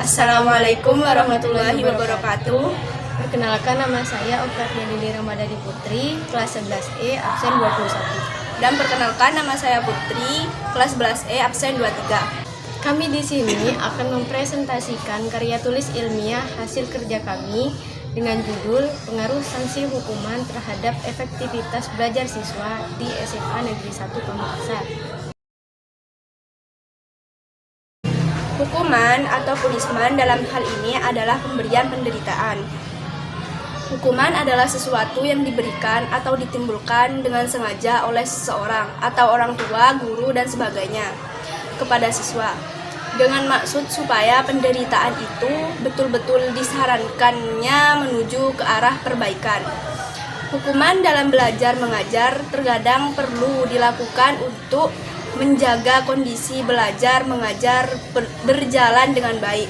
Assalamualaikum warahmatullahi wabarakatuh. Perkenalkan, nama saya Oktaviani Dini Ramadhani Putri, kelas 11E, absen 21. Dan perkenalkan, nama saya Putri, kelas 11E, absen 23. Kami di sini akan mempresentasikan karya tulis ilmiah hasil kerja kami dengan judul Pengaruh Sanksi Hukuman Terhadap Efektivitas Belajar Siswa di SMA Negeri 1 Pamekasan. Hukuman atau punishment dalam hal ini adalah pemberian penderitaan. Hukuman adalah sesuatu yang diberikan atau ditimbulkan dengan sengaja oleh seseorang atau orang tua, guru, dan sebagainya kepada siswa dengan maksud supaya penderitaan itu betul-betul disarankannya menuju ke arah perbaikan. Hukuman dalam belajar mengajar terkadang perlu dilakukan untuk menjaga kondisi belajar mengajar berjalan dengan baik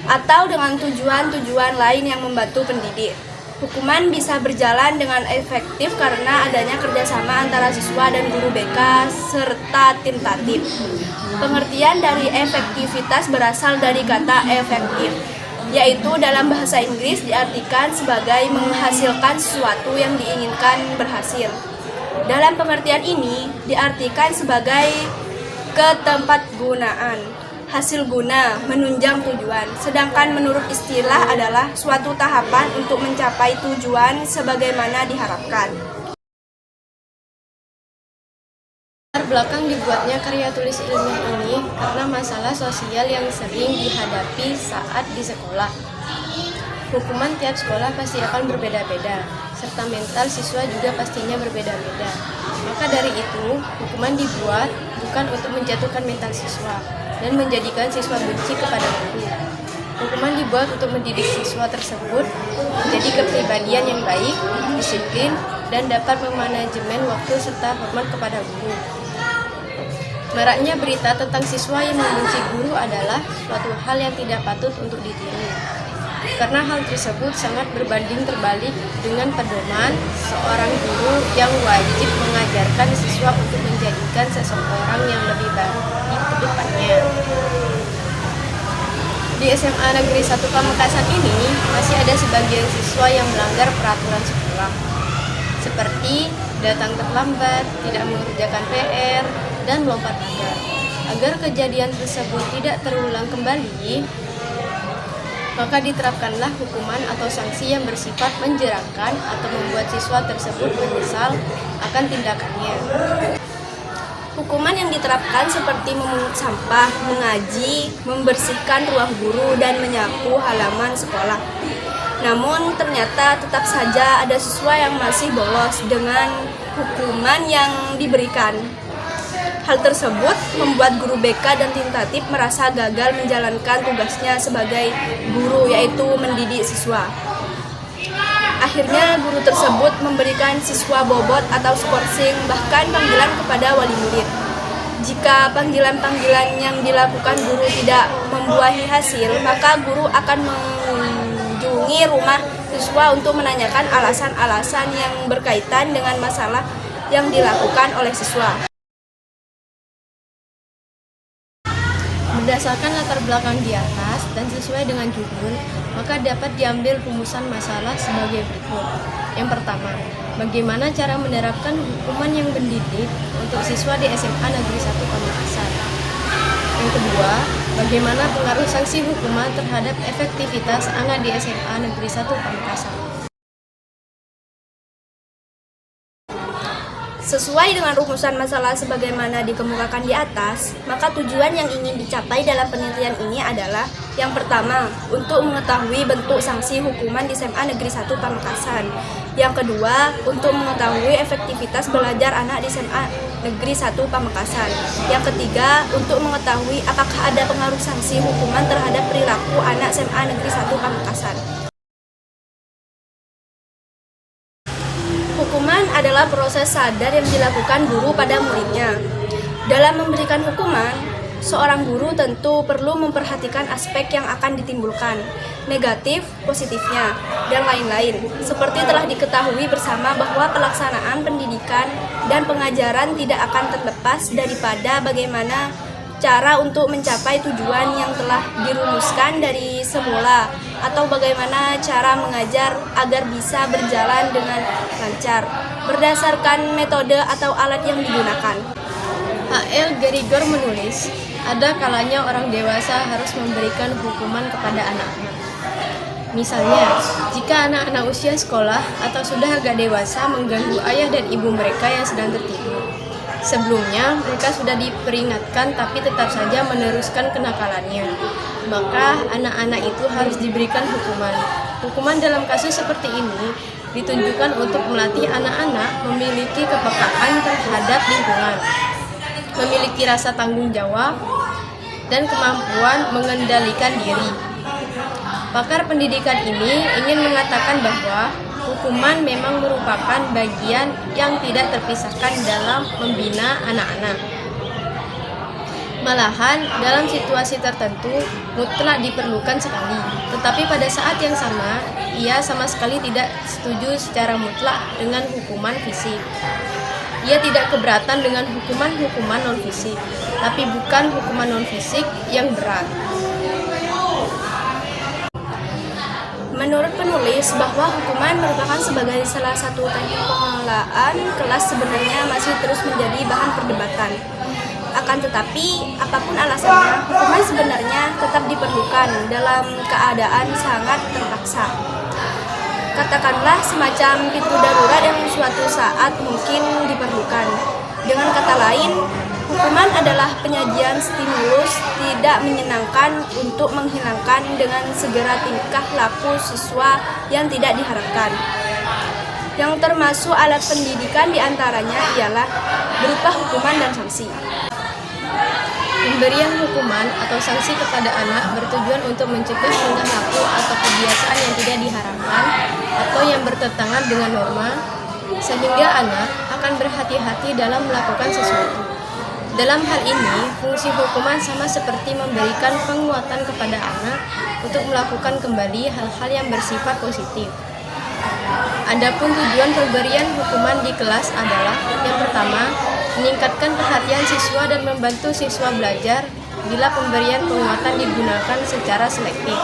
atau dengan tujuan-tujuan lain yang membantu pendidik. Hukuman bisa berjalan dengan efektif karena adanya kerjasama antara siswa dan guru BK serta tim tatib. Pengertian dari efektivitas berasal dari kata efektif, yaitu dalam bahasa Inggris diartikan sebagai menghasilkan sesuatu yang diinginkan berhasil. Dalam pengertian ini diartikan sebagai ketempatgunaan, hasil guna, menunjang tujuan. Sedangkan menurut istilah adalah suatu tahapan untuk mencapai tujuan sebagaimana diharapkan. Latar belakang dibuatnya karya tulis ilmiah ini karena masalah sosial yang sering dihadapi saat di sekolah. Hukuman tiap sekolah pasti akan berbeda-beda, serta mental siswa juga pastinya berbeda-beda. Maka dari itu, hukuman dibuat bukan untuk menjatuhkan mental siswa dan menjadikan siswa benci kepada guru. Hukuman dibuat untuk mendidik siswa tersebut menjadi kepribadian yang baik, disiplin, dan dapat memanajemen waktu serta hormat kepada guru. Maraknya berita tentang siswa yang membenci guru adalah suatu hal yang tidak patut untuk ditiru. Karena hal tersebut sangat berbanding terbalik dengan pedoman seorang guru yang wajib mengajarkan siswa untuk menjadikan seseorang yang lebih baik ke depannya. Di SMA Negeri 1 Pamekasan ini masih ada sebagian siswa yang melanggar peraturan sekolah, seperti datang terlambat, tidak mengerjakan PR, dan melompat pagar. Agar kejadian tersebut tidak terulang kembali, maka diterapkanlah hukuman atau sanksi yang bersifat menjerahkan atau membuat siswa tersebut menyesal akan tindakannya. Hukuman yang diterapkan seperti memungut sampah, mengaji, membersihkan ruang guru, dan menyapu halaman sekolah. Namun ternyata tetap saja ada siswa yang masih bolos dengan hukuman yang diberikan. Hal tersebut membuat guru BK dan tim tatib merasa gagal menjalankan tugasnya sebagai guru, yaitu mendidik siswa. Akhirnya guru tersebut memberikan siswa bobot atau skorsing, bahkan panggilan kepada wali murid. Jika panggilan-panggilan yang dilakukan guru tidak membuahi hasil, maka guru akan mengunjungi rumah siswa untuk menanyakan alasan-alasan yang berkaitan dengan masalah yang dilakukan oleh siswa. Berdasarkan latar belakang di atas dan sesuai dengan judul, maka dapat diambil rumusan masalah sebagai berikut. Yang pertama, bagaimana cara menerapkan hukuman yang mendidik untuk siswa di SMA Negeri 1 Pamekasan. Yang kedua, bagaimana pengaruh sanksi hukuman terhadap efektivitas anak di SMA Negeri 1 Pamekasan. Sesuai dengan rumusan masalah sebagaimana dikemukakan di atas, maka tujuan yang ingin dicapai dalam penelitian ini adalah yang pertama, untuk mengetahui bentuk sanksi hukuman di SMA Negeri 1 Pamekasan. Yang kedua, untuk mengetahui efektivitas belajar anak di SMA Negeri 1 Pamekasan. Yang ketiga, untuk mengetahui apakah ada pengaruh sanksi hukuman terhadap perilaku anak SMA Negeri 1 Pamekasan. Hukuman adalah proses sadar yang dilakukan guru pada muridnya. Dalam memberikan hukuman, seorang guru tentu perlu memperhatikan aspek yang akan ditimbulkan, negatif, positifnya, dan lain-lain. Seperti telah diketahui bersama bahwa pelaksanaan pendidikan dan pengajaran tidak akan terlepas daripada bagaimana cara untuk mencapai tujuan yang telah dirumuskan dari semula, atau bagaimana cara mengajar agar bisa berjalan dengan lancar berdasarkan metode atau alat yang digunakan. H.L. Gerigor menulis, ada kalanya orang dewasa harus memberikan hukuman kepada anak-anak. Misalnya, jika anak-anak usia sekolah atau sudah agak dewasa mengganggu ayah dan ibu mereka yang sedang tertidur. Sebelumnya, mereka sudah diperingatkan tapi tetap saja meneruskan kenakalannya. Maka, anak-anak itu harus diberikan hukuman. Hukuman dalam kasus seperti ini ditunjukkan untuk melatih anak-anak memiliki kepekaan terhadap lingkungan, memiliki rasa tanggung jawab, dan kemampuan mengendalikan diri. Pakar pendidikan ini ingin mengatakan bahwa hukuman memang merupakan bagian yang tidak terpisahkan dalam membina anak-anak. Malahan, dalam situasi tertentu, mutlak diperlukan sekali. Tetapi pada saat yang sama, ia sama sekali tidak setuju secara mutlak dengan hukuman fisik. Ia tidak keberatan dengan hukuman-hukuman non-fisik, tapi bukan hukuman non-fisik yang berat. Menurut penulis, bahwa hukuman merupakan sebagai salah satu teknik pengelolaan kelas sebenarnya masih terus menjadi bahan perdebatan. Akan tetapi, apapun alasannya, hukuman sebenarnya tetap diperlukan dalam keadaan sangat terpaksa. Katakanlah semacam pintu darurat yang suatu saat mungkin diperlukan. Dengan kata lain, hukuman adalah penyajian stimulus tidak menyenangkan untuk menghilangkan dengan segera tingkah laku siswa yang tidak diharapkan. Yang termasuk alat pendidikan diantaranya ialah berupa hukuman dan sanksi. Pemberian hukuman atau sanksi kepada anak bertujuan untuk mencegah tingkah laku atau kebiasaan yang tidak diharapkan atau yang bertentangan dengan norma, sehingga anak akan berhati-hati dalam melakukan sesuatu. Dalam hal ini, fungsi hukuman sama seperti memberikan penguatan kepada anak untuk melakukan kembali hal-hal yang bersifat positif. Adapun tujuan pemberian hukuman di kelas adalah, yang pertama, meningkatkan perhatian siswa dan membantu siswa belajar bila pemberian penguatan digunakan secara selektif.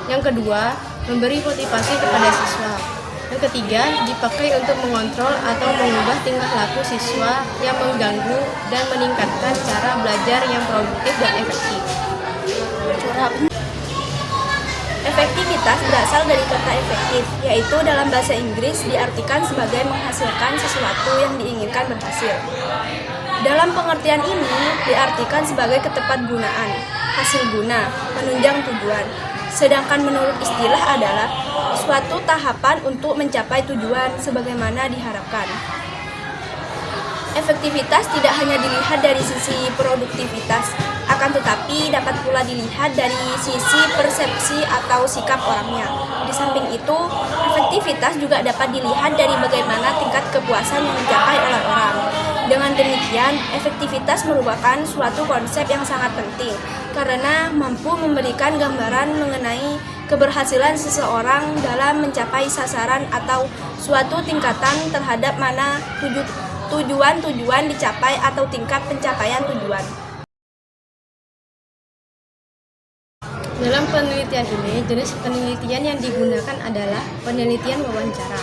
Yang kedua, memberi motivasi kepada siswa. Yang ketiga, dipakai untuk mengontrol atau mengubah tingkah laku siswa yang mengganggu dan meningkatkan cara belajar yang produktif dan efektif. Efektivitas berasal dari kata efektif, yaitu dalam bahasa Inggris diartikan sebagai menghasilkan sesuatu yang diinginkan berhasil. Dalam pengertian ini diartikan sebagai ketepatgunaan, hasil guna, menunjang tujuan. Sedangkan menurut istilah adalah suatu tahapan untuk mencapai tujuan sebagaimana diharapkan. Efektivitas tidak hanya dilihat dari sisi produktivitas, akan tetapi dapat pula dilihat dari sisi persepsi atau sikap orangnya. Di samping itu, efektivitas juga dapat dilihat dari bagaimana tingkat kepuasan yang dicapai oleh orang. Dengan demikian, efektivitas merupakan suatu konsep yang sangat penting karena mampu memberikan gambaran mengenai keberhasilan seseorang dalam mencapai sasaran atau suatu tingkatan terhadap mana tujuan-tujuan dicapai atau tingkat pencapaian tujuan. Dalam penelitian ini, jenis penelitian yang digunakan adalah penelitian wawancara.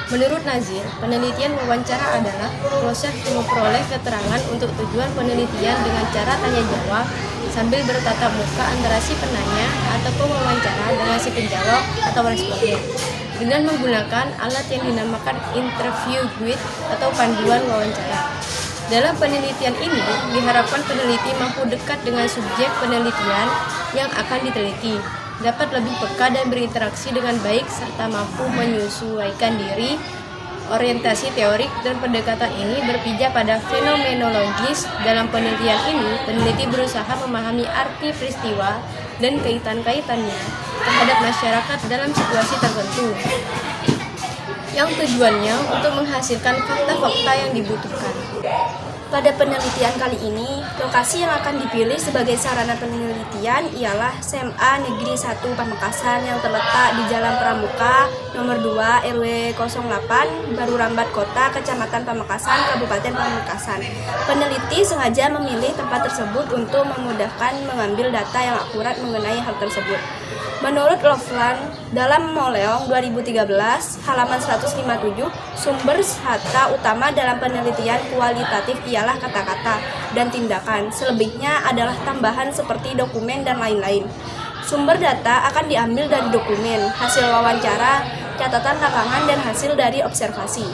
Menurut Nazir, penelitian wawancara adalah proses memperoleh keterangan untuk tujuan penelitian dengan cara tanya jawab sambil bertatap muka antara si penanya atau pewawancara dengan si penjawab atau responden dengan menggunakan alat yang dinamakan interview guide atau panduan wawancara. Dalam penelitian ini, diharapkan peneliti mampu dekat dengan subjek penelitian yang akan diteliti, dapat lebih peka dan berinteraksi dengan baik, serta mampu menyesuaikan diri. Orientasi teorik dan pendekatan ini berpijak pada fenomenologis. Dalam penelitian ini, peneliti berusaha memahami arti peristiwa dan kaitan-kaitannya terhadap masyarakat dalam situasi tertentu, yang tujuannya untuk menghasilkan fakta-fakta yang dibutuhkan. Pada penelitian kali ini, lokasi yang akan dipilih sebagai sarana penelitian ialah SMA Negeri 1 Pamekasan yang terletak di Jalan Pramuka nomor 2 RW 08 Baru Rambat Kota, Kecamatan Pamekasan, Kabupaten Pamekasan. Peneliti sengaja memilih tempat tersebut untuk memudahkan mengambil data yang akurat mengenai hal tersebut. Menurut Loveland, dalam Moleong 2013, halaman 157, sumber data utama dalam penelitian kualitatif ialah kata-kata dan tindakan. Selebihnya adalah tambahan seperti dokumen dan lain-lain. Sumber data akan diambil dari dokumen, hasil wawancara, catatan lapangan, dan hasil dari observasi.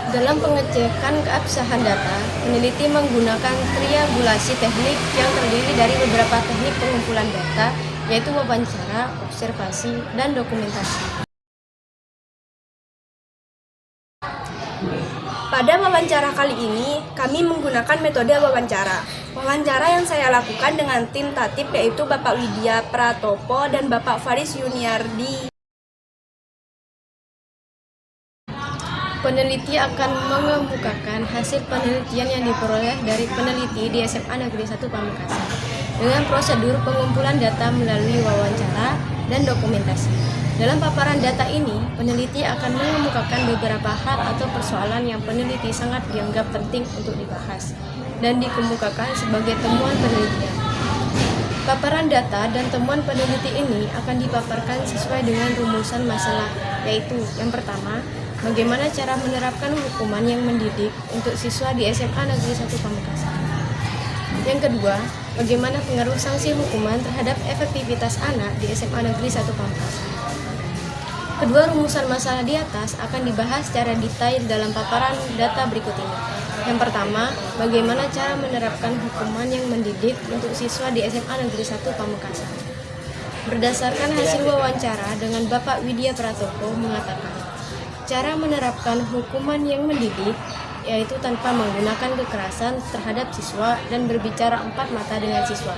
Dalam pengecekan keabsahan data, peneliti menggunakan triangulasi teknik yang terdiri dari beberapa teknik pengumpulan data, yaitu wawancara, observasi, dan dokumentasi. Pada wawancara kali ini, kami menggunakan metode wawancara. Wawancara yang saya lakukan dengan tim tatip yaitu Bapak Widya Pratopo dan Bapak Faris Yuniardi. Peneliti akan mengemukakan hasil penelitian yang diperoleh dari peneliti di SMA Negeri 1 Pamekasan dengan prosedur pengumpulan data melalui wawancara dan dokumentasi. Dalam paparan data ini, peneliti akan mengemukakan beberapa hal atau persoalan yang peneliti sangat dianggap penting untuk dibahas dan dikemukakan sebagai temuan penelitian. Paparan data dan temuan peneliti ini akan dipaparkan sesuai dengan rumusan masalah, yaitu yang pertama, bagaimana cara menerapkan hukuman yang mendidik untuk siswa di SMA Negeri 1 Pamekasan. Yang kedua, bagaimana pengaruh sanksi hukuman terhadap efektivitas anak di SMA Negeri 1 Pamekasan. Kedua rumusan masalah di atas akan dibahas secara detail dalam paparan data berikut ini. Yang pertama, bagaimana cara menerapkan hukuman yang mendidik untuk siswa di SMA Negeri 1 Pamekasan. Berdasarkan hasil wawancara dengan Bapak Widya Pratopo mengatakan, cara menerapkan hukuman yang mendidik yaitu tanpa menggunakan kekerasan terhadap siswa dan berbicara empat mata dengan siswa,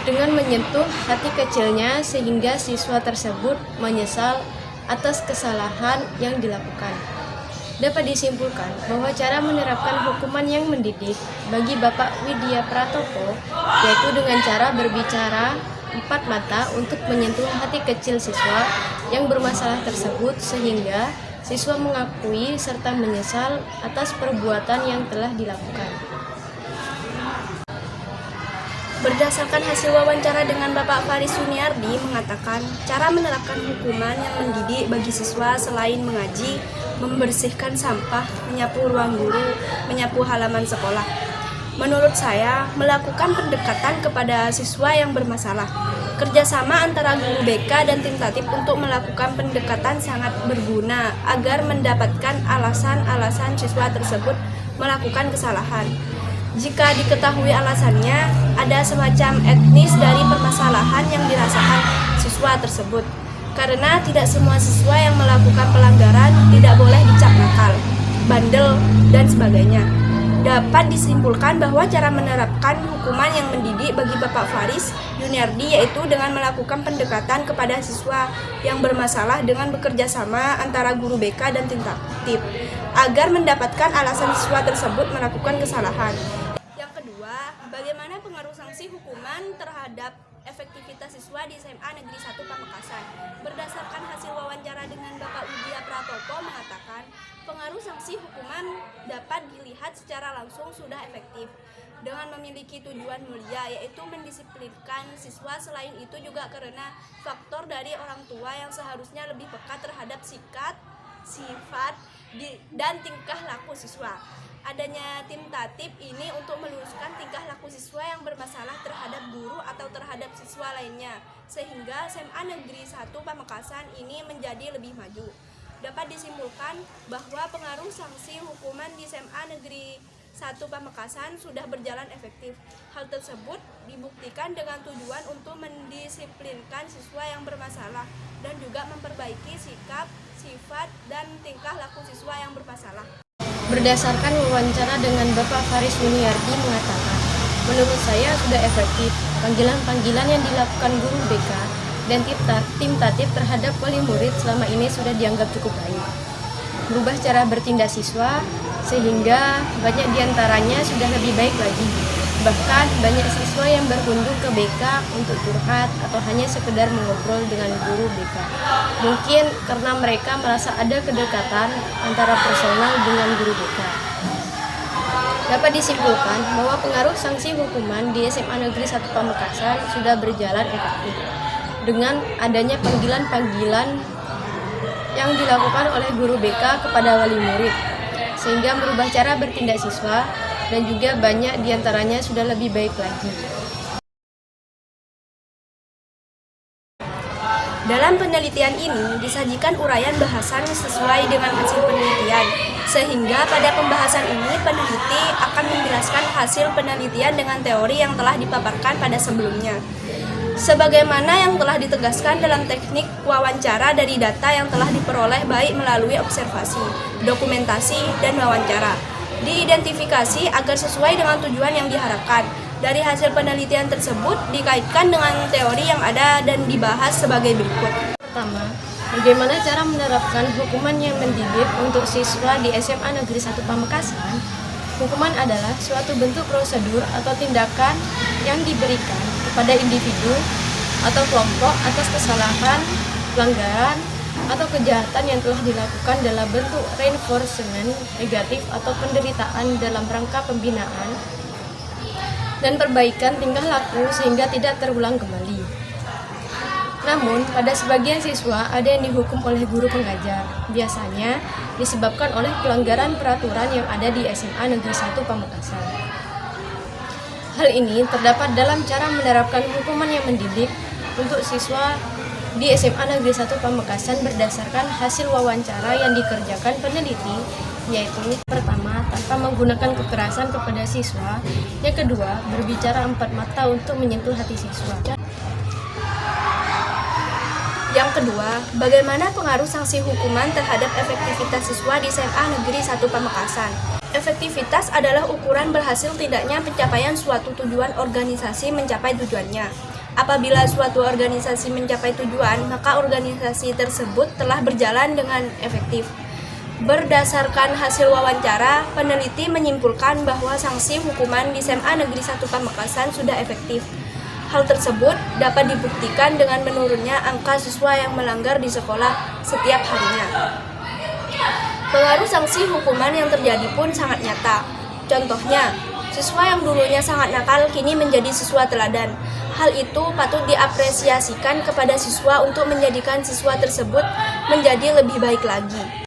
dengan menyentuh hati kecilnya sehingga siswa tersebut menyesal atas kesalahan yang dilakukan. Dapat disimpulkan bahwa cara menerapkan hukuman yang mendidik bagi Bapak Widya Pratopo yaitu dengan cara berbicara empat mata untuk menyentuh hati kecil siswa yang bermasalah tersebut sehingga siswa mengakui serta menyesal atas perbuatan yang telah dilakukan. Berdasarkan hasil wawancara dengan Bapak Faris Yuniardi mengatakan, cara menerapkan hukuman yang mendidik bagi siswa selain mengaji, membersihkan sampah, menyapu ruang guru, menyapu halaman sekolah. Menurut saya, melakukan pendekatan kepada siswa yang bermasalah. Kerjasama antara guru BK dan tim tatip untuk melakukan pendekatan sangat berguna agar mendapatkan alasan-alasan siswa tersebut melakukan kesalahan. Jika diketahui alasannya, ada semacam etnis dari permasalahan yang dirasakan siswa tersebut. Karena tidak semua siswa yang melakukan pelanggaran tidak boleh dicap nakal, bandel, dan sebagainya. Dapat disimpulkan bahwa cara menerapkan hukuman yang mendidik bagi Bapak Faris Yuniardi yaitu dengan melakukan pendekatan kepada siswa yang bermasalah dengan bekerja sama antara guru BK dan tim tatip agar mendapatkan alasan siswa tersebut melakukan kesalahan. Yang kedua, bagaimana pengaruh sanksi hukuman terhadap efektivitas siswa di SMA Negeri 1 Pamekasan. Berdasarkan hasil wawancara dengan Bapak Widya Pratopo mengatakan, pengaruh sanksi hukuman dapat dilihat secara langsung sudah efektif dengan memiliki tujuan mulia yaitu mendisiplinkan siswa. Selain itu juga karena faktor dari orang tua yang seharusnya lebih peka terhadap sikap, sifat, dan tingkah laku siswa. Adanya tim tatip ini untuk meluruskan tingkah laku siswa yang bermasalah terhadap guru atau terhadap siswa lainnya, sehingga SMA Negeri 1 Pamekasan ini menjadi lebih maju. Dapat disimpulkan bahwa pengaruh sanksi hukuman di SMA Negeri 1 Pamekasan sudah berjalan efektif. Hal tersebut dibuktikan dengan tujuan untuk mendisiplinkan siswa yang bermasalah dan juga memperbaiki sikap, sifat, dan tingkah laku siswa yang bermasalah. Berdasarkan wawancara dengan Bapak Faris Yuniardi mengatakan, menurut saya sudah efektif panggilan-panggilan yang dilakukan guru BK dan tim tatip terhadap wali murid selama ini sudah dianggap cukup baik. Berubah cara bertindak siswa sehingga banyak diantaranya sudah lebih baik lagi Bahkan banyak siswa yang berkunjung ke BK untuk curhat atau hanya sekedar mengobrol dengan guru BK. Mungkin karena mereka merasa ada kedekatan antara personal dengan guru BK. Dapat disimpulkan bahwa pengaruh sanksi hukuman di SMA Negeri 1 Pamekasan sudah berjalan efektif dengan adanya panggilan-panggilan yang dilakukan oleh guru BK kepada wali murid, sehingga merubah cara bertindak siswa dan juga banyak diantaranya sudah lebih baik lagi. Dalam penelitian ini disajikan uraian bahasan sesuai dengan hasil penelitian, sehingga pada pembahasan ini peneliti akan menjelaskan hasil penelitian dengan teori yang telah dipaparkan pada sebelumnya. Sebagaimana yang telah ditegaskan dalam teknik wawancara dari data yang telah diperoleh baik melalui observasi, dokumentasi, dan wawancara, diidentifikasi agar sesuai dengan tujuan yang diharapkan. Dari hasil penelitian tersebut dikaitkan dengan teori yang ada dan dibahas sebagai berikut. Pertama, bagaimana cara menerapkan hukuman yang mendidik untuk siswa di SMA Negeri 1 Pamekasan? Hukuman adalah suatu bentuk prosedur atau tindakan yang diberikan kepada individu atau kelompok atas kesalahan, pelanggaran, atau kejahatan yang telah dilakukan dalam bentuk reinforcement negatif atau penderitaan dalam rangka pembinaan dan perbaikan tingkah laku sehingga tidak terulang kembali. Namun, pada sebagian siswa ada yang dihukum oleh guru pengajar, biasanya disebabkan oleh pelanggaran peraturan yang ada di SMA Negeri 1 Pamekasan. Hal ini terdapat dalam cara menerapkan hukuman yang mendidik untuk siswa di SMA Negeri 1 Pamekasan berdasarkan hasil wawancara yang dikerjakan peneliti, yaitu pertama, tanpa menggunakan kekerasan kepada siswa, yang kedua, berbicara empat mata untuk menyentuh hati siswa. Yang kedua, bagaimana pengaruh sanksi hukuman terhadap efektivitas siswa di SMA Negeri 1 Pamekasan? Efektivitas adalah ukuran berhasil tidaknya pencapaian suatu tujuan organisasi mencapai tujuannya. Apabila suatu organisasi mencapai tujuan, maka organisasi tersebut telah berjalan dengan efektif. Berdasarkan hasil wawancara, peneliti menyimpulkan bahwa sanksi hukuman di SMA Negeri 1 Pamekasan sudah efektif. Hal tersebut dapat dibuktikan dengan menurunnya angka siswa yang melanggar di sekolah setiap harinya. Pengaruh sanksi hukuman yang terjadi pun sangat nyata. Contohnya, siswa yang dulunya sangat nakal kini menjadi siswa teladan. Hal itu patut diapresiasikan kepada siswa untuk menjadikan siswa tersebut menjadi lebih baik lagi.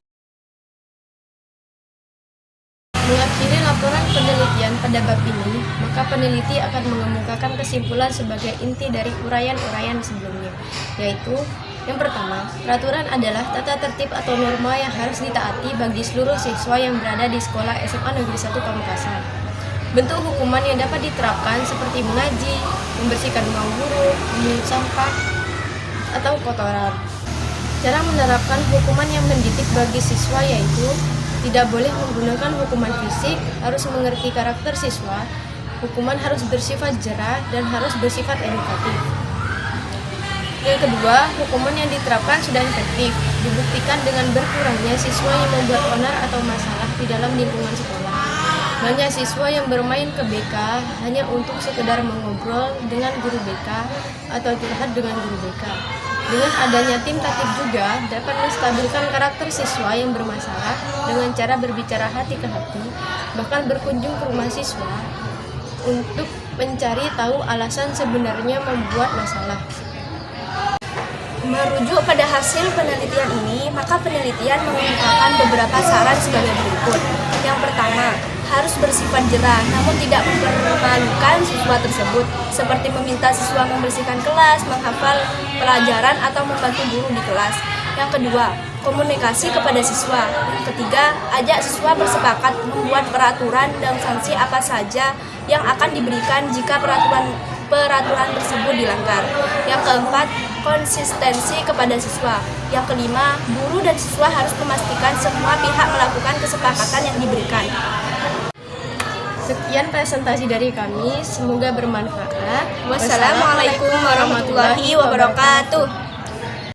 Mengakhiri laporan penelitian pada bab ini, maka peneliti akan mengemukakan kesimpulan sebagai inti dari uraian-uraian sebelumnya, yaitu yang pertama, peraturan adalah tata tertib atau norma yang harus ditaati bagi seluruh siswa yang berada di sekolah SMA Negeri 1 Pamekasan. Bentuk hukuman yang dapat diterapkan seperti mengaji, membersihkan ruang guru, memungut sampah, atau kotoran. Cara menerapkan hukuman yang mendidik bagi siswa yaitu tidak boleh menggunakan hukuman fisik, harus mengerti karakter siswa, hukuman harus bersifat jera dan harus bersifat edukatif. Yang kedua, hukuman yang diterapkan sudah efektif, dibuktikan dengan berkurangnya siswa yang membuat onar atau masalah di dalam lingkungan sekolah. Banyak siswa yang bermain ke BK hanya untuk sekedar mengobrol dengan guru BK atau curhat dengan guru BK. Dengan adanya tim tatib juga dapat menstabilkan karakter siswa yang bermasalah dengan cara berbicara hati ke hati, bahkan berkunjung ke rumah siswa untuk mencari tahu alasan sebenarnya membuat masalah. Merujuk pada hasil penelitian ini, maka penelitian mengemukakan beberapa saran sebagai berikut. Yang pertama, harus bersifat jera, namun tidak mempermalukan siswa tersebut, seperti meminta siswa membersihkan kelas, menghafal pelajaran, atau membantu guru di kelas. Yang kedua, komunikasi kepada siswa. Yang ketiga, ajak siswa bersepakat membuat peraturan dan sanksi apa saja yang akan diberikan jika peraturan tersebut dilanggar. Yang keempat, konsistensi kepada siswa. Yang kelima, guru dan siswa harus memastikan semua pihak melakukan kesepakatan yang diberikan. Sekian presentasi dari kami, semoga bermanfaat. Wassalamualaikum warahmatullahi wabarakatuh.